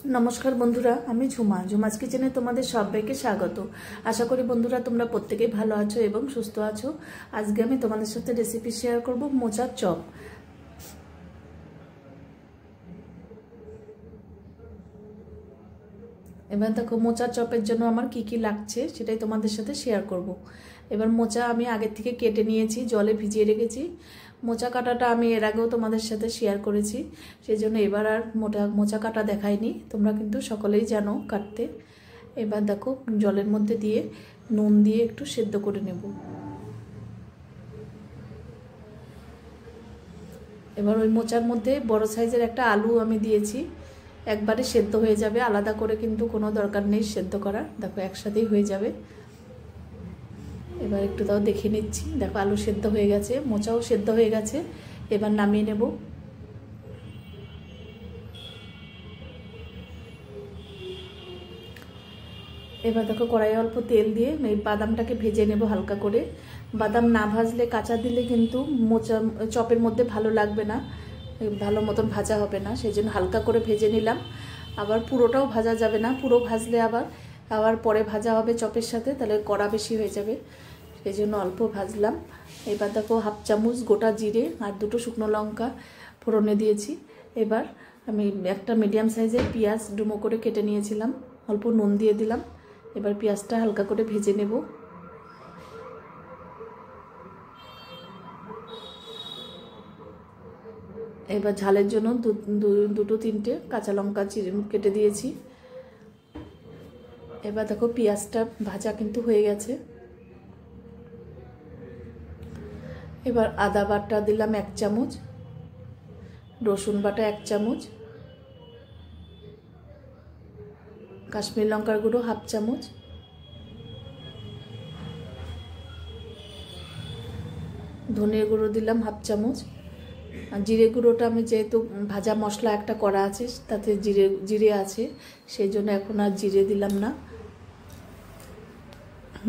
नमस्कार बंधुरा आमी झुमा झुमाज किचेने तुम्हारे सबाइके स्वागत। आशा करी बंधुरा तुम्हारा प्रत्येकेई भालो आछो एबं सुस्थ आछो। आजके आमी तुम्हादेर साथे रेसिपि शेयर करब मोचार चप। एबार देखो मोचार चपेर जोन्नो आमार की लागछे सेटाई तुम्हादेर साथे शेयर करब। एबार मोचा आमी आगे थेके केटे नियेछि, जले भिजिए रेखेछि। मोचा काटाटा आमी एर आगेও তোমাদের সাথে শেয়ার করেছি, সেজন্য এবার আর মোচা কাটা দেখাইনি। তোমরা কিন্তু সকলেই জানো কাটতে। এবার দেখো জলের মধ্যে দিয়ে নুন দিয়ে একটু সেদ্ধ করে নেব। এবার ওই মোচার মধ্যে বড় সাইজের একটা আলু আমি দিয়েছি, একবারে সেদ্ধ হয়ে যাবে, আলাদা করে কিন্তু কোনো দরকার নেই সেদ্ধ করার। দেখো একসাথেই হয়ে যাবে। এবার একটু তাও দেখে নিচ্ছি। দেখো আলু সেদ্ধ হয়ে গেছে, মোচাও সেদ্ধ হয়ে গেছে। এবার নামিয়ে নেব। এবার দেখো কড়াইয়ে অল্প তেল দিয়ে এই বাদামটাকে ভেজে নেব হালকা করে। বাদাম না ভাজলে কাঁচা দিলে কিন্তু মোচা চপের মধ্যে ভালো লাগবে না, ভালো মতন ভাজা হবে না, সেই জন্য হালকা করে ভেজে নিলাম। আবার পুরোটাও ভাজা যাবে না, পুরো ভাজলে আবার পরে ভাজা হবে চপের সাথে, তাহলে কড়া বেশি হয়ে যাবে, সেই জন্য অল্প ভাজলাম। এবার দেখো হাফ চামচ গোটা জিরে আর দুটো শুকনো লঙ্কা ফোড়নে দিয়েছি। এবার আমি একটা মিডিয়াম সাইজের পেঁয়াজ ডুমো করে কেটে নিয়েছিলাম, অল্প নুন দিয়ে দিলাম। এবার পেঁয়াজটা হালকা করে ভেজে নেব। এবার ঝালের জন্য দুটো তিনটে কাঁচা লঙ্কা কেটে দিয়েছি। এবার দেখো পেঁয়াজটা ভাজা কিন্তু হয়ে গেছে। এবার আদা বাটা দিলাম 1 চামচ, রসুন বাটা 1 চামচ, কাশ্মীর লঙ্কার গুঁড়ো হাফ চামচ, ধনের গুঁড়ো দিলাম হাফ চামচ। আর জিরে গুঁড়োটা আমি যেহেতু ভাজা মশলা একটা করা আছে তাতে জিরে আছে, সেই জন্য এখন আর জিরে দিলাম না,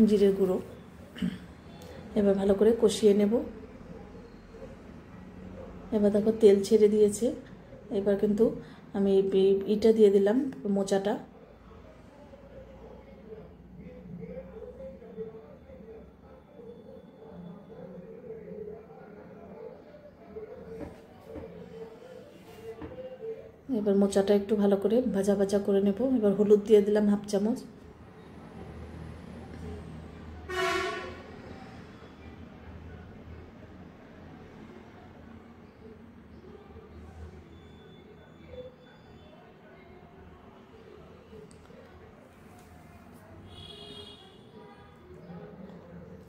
জিরের গুঁড়ো। এবার ভালো করে কষিয়ে নেব। এবার দেখো তেল ছেড়ে দিয়েছে। এবার কিন্তু আমি ইটা দিয়ে দিলাম, মোচাটা। এবার মোচাটা একটু ভালো করে ভাজা ভাজা করে নেব। এবার হলুদ দিয়ে দিলাম হাফ চামচ।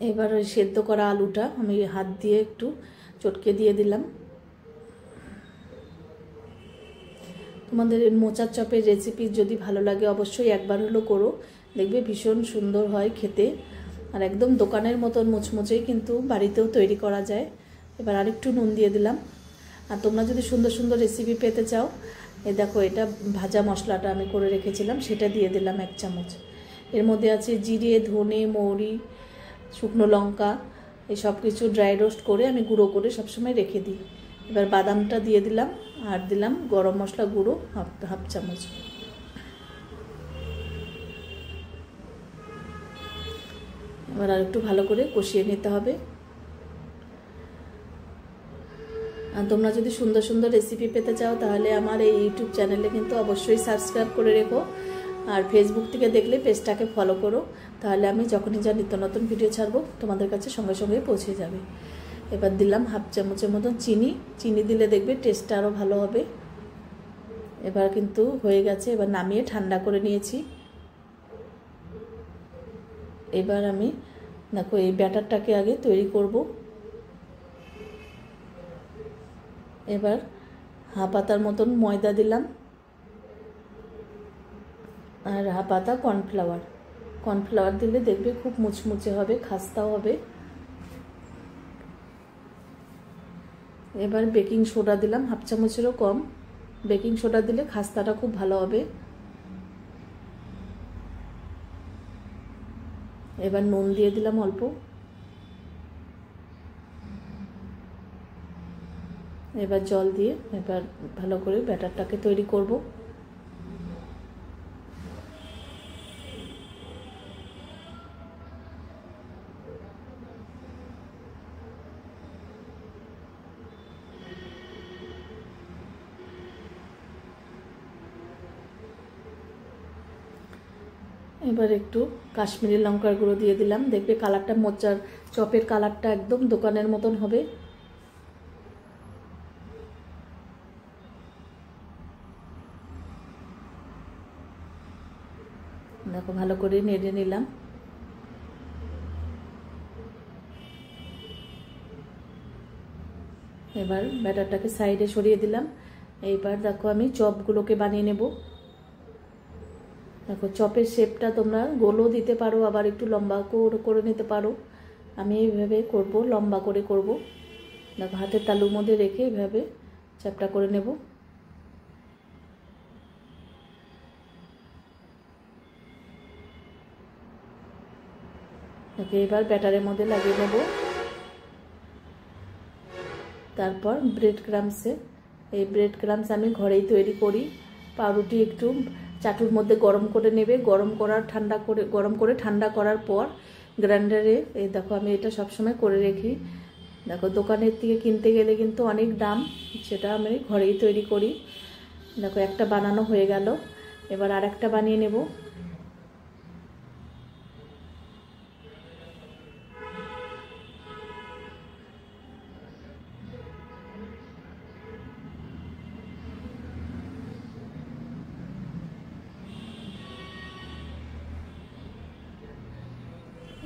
এবার ওই সেদ্ধ করা আলুটা আমি হাত দিয়ে একটু চটকে দিয়ে দিলাম। তোমাদের মোচার চপের রেসিপি যদি ভালো লাগে অবশ্যই একবার হলো করো, দেখবে ভীষণ সুন্দর হয় খেতে, আর একদম দোকানের মতন মুচমুচেই কিন্তু বাড়িতেও তৈরি করা যায়। এবার আরেকটু নুন দিয়ে দিলাম। আর তোমরা যদি সুন্দর সুন্দর রেসিপি পেতে চাও, এই দেখো এটা ভাজা মশলাটা আমি করে রেখেছিলাম, সেটা দিয়ে দিলাম 1 চামচ। এর মধ্যে আছে জিরে, ধনে, মৌরি, শুকনো লঙ্কা, এই সব কিছু ড্রাই রোস্ট করে আমি গুঁড়ো করে সবসময় রেখে দিই। এবার বাদামটা দিয়ে দিলাম আর দিলাম গরম মশলা গুঁড়ো হাফ চামচ। এবার আর একটু ভালো করে কষিয়ে নিতে হবে। আর তোমরা যদি সুন্দর সুন্দর রেসিপি পেতে চাও তাহলে আমার এই ইউটিউব চ্যানেলে কিন্তু অবশ্যই সাবস্ক্রাইব করে রেখো, আর ফেসবুক থেকে দেখলে পেজটাকে ফলো করো, তাহলে আমি যখনই যা নিত্য নতুন ভিডিও ছাড়বো তোমাদের কাছে সঙ্গে সঙ্গে পৌঁছে যাবে। এবার দিলাম হাফ চামচের মতন চিনি দিলে দেখবে টেস্টটা আরও ভালো হবে। এবার কিন্তু হয়ে গেছে। এবার নামিয়ে ঠান্ডা করে নিয়েছি। এবার আমি দেখো এই ব্যাটারটাকে আগে তৈরি করব। এবার হাফ পাতার মতন ময়দা দিলাম আর হাফ পাতা কর্নফ্লাওয়ার দিলে দেখবে খুব মুচমুচে হবে, খাস্তাও হবে। এবার বেকিং সোডা দিলাম হাফ চামচেরও কম, বেকিং সোডা দিলে খাস্তাটা খুব ভালো হবে। এবার নুন দিয়ে দিলাম অল্প। এবার জল দিয়ে এবার ভালো করে ব্যাটারটাকে তৈরি করব। এবার একটু কাশ্মীরি লঙ্কার গুঁড়ো দিয়ে দিলাম, দেখবে কালারটা মোচার চপের কালারটা একদম দোকানের মতন হবে। দেখো ভালো করে নেড়ে নিলাম। এবার ব্যাটারটাকে সাইডে সরিয়ে দিলাম। এইবার দেখো আমি চপগুলোকে বানিয়ে নেব। দেখো চপের শেপটা তোমরা গোলও দিতে পারো, আবার একটু লম্বা করে নিতে পারো। আমি এইভাবে করব, লম্বা করে করব। দেখো হাতের তালুর মধ্যে রেখে এইভাবে চ্যাপটা করে নেব। দেখো এবার ব্যাটারের মধ্যে লাগিয়ে নেব। তারপর ব্রেড ক্রামসে, এই ব্রেড ক্রামস আমি ঘরেই তৈরি করি। পাউরুটি একটু চাটুর মধ্যে গরম করে নেবে, গরম করে ঠান্ডা করার পর গ্রাইন্ডারে, এই দেখো আমি এটা সবসময় করে রেখি। দেখো দোকানের থেকে কিনতে গেলে কিন্তু অনেক দাম, সেটা আমি ঘরেই তৈরি করি। দেখো একটা বানানো হয়ে গেল, এবার আর একটা বানিয়ে নেব।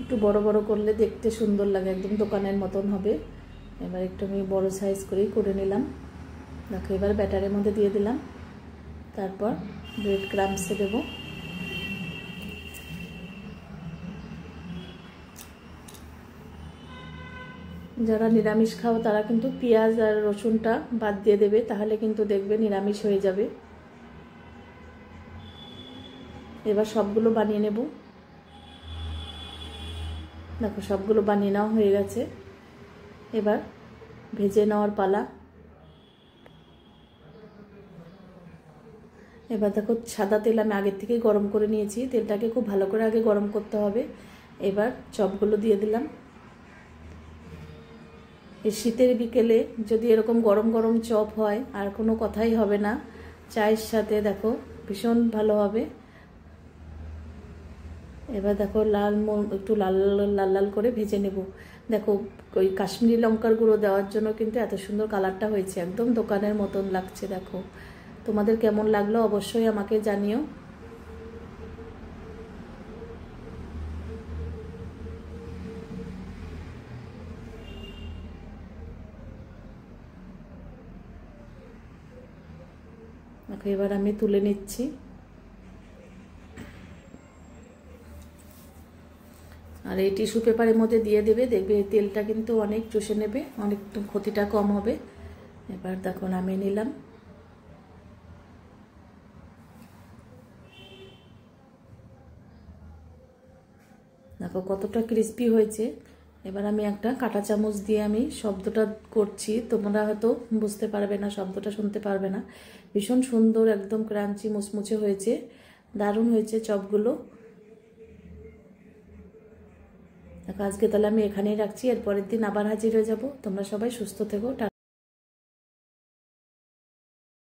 একটু বড় বড় করলে দেখতে সুন্দর লাগে, একদম দোকানের মতন হবে। এবার একটু আমি বড় সাইজ করেই করে নিলাম। দেখো এবার ব্যাটারের মধ্যে দিয়ে দিলাম, তারপর ব্রেড ক্রাম্বসে দেব। যারা নিরামিষ খাও তারা কিন্তু পেঁয়াজ আর রসুনটা বাদ দিয়ে দেবে, তাহলে কিন্তু দেখবে নিরামিষ হয়ে যাবে। এবার সবগুলো বানিয়ে নেব। দেখো সবগুলো বানিয়ে নেওয়া হয়ে গেছে, এবার ভেজে নেওয়ার পালা। এবার দেখো সাদা তেল আমি আগের থেকে গরম করে নিয়েছি, তেলটাকে খুব ভালো করে আগে গরম করতে হবে। এবার চপগুলো দিয়ে দিলাম। এই শীতের বিকেলে যদি এরকম গরম গরম চপ হয় আর কোনো কথাই হবে না, চায়ের সাথে দেখো ভীষণ ভালো হবে। এবার দেখো একটু লাল লাল করে ভেজে নেব। দেখো ওই কাশ্মীরি লঙ্কার গুঁড়ো দেওয়ার জন্য কিন্তু এত সুন্দর কালারটা হয়েছে, একদম দোকানের মতন লাগছে। দেখো তোমাদের কেমন লাগলো অবশ্যই আমাকে জানিও। দেখো এবার আমি তুলে নিচ্ছি। আর এই টিস্যু পেপারের মধ্যে দিয়ে দেবে, দেখবে তেলটা কিন্তু অনেক চুষে নেবে, অনেক ক্ষতিটা কম হবে। এবার দেখো নামিয়ে নিলাম। দেখো কতটা ক্রিস্পি হয়েছে। এবার আমি একটা কাঁটা চামচ দিয়ে আমি শব্দটা করছি, তোমরা হয়তো বুঝতে পারবে না, শব্দটা শুনতে পারবে না। ভীষণ সুন্দর একদম ক্রাঞ্চি মুচমুচে হয়েছে, দারুণ হয়েছে চপগুলো। দেখো আজকে তাহলে আমি এখানেই রাখছি, এর পরের দিন আবার হাজির হয়ে যাব। তোমরা সবাই সুস্থ থেকো।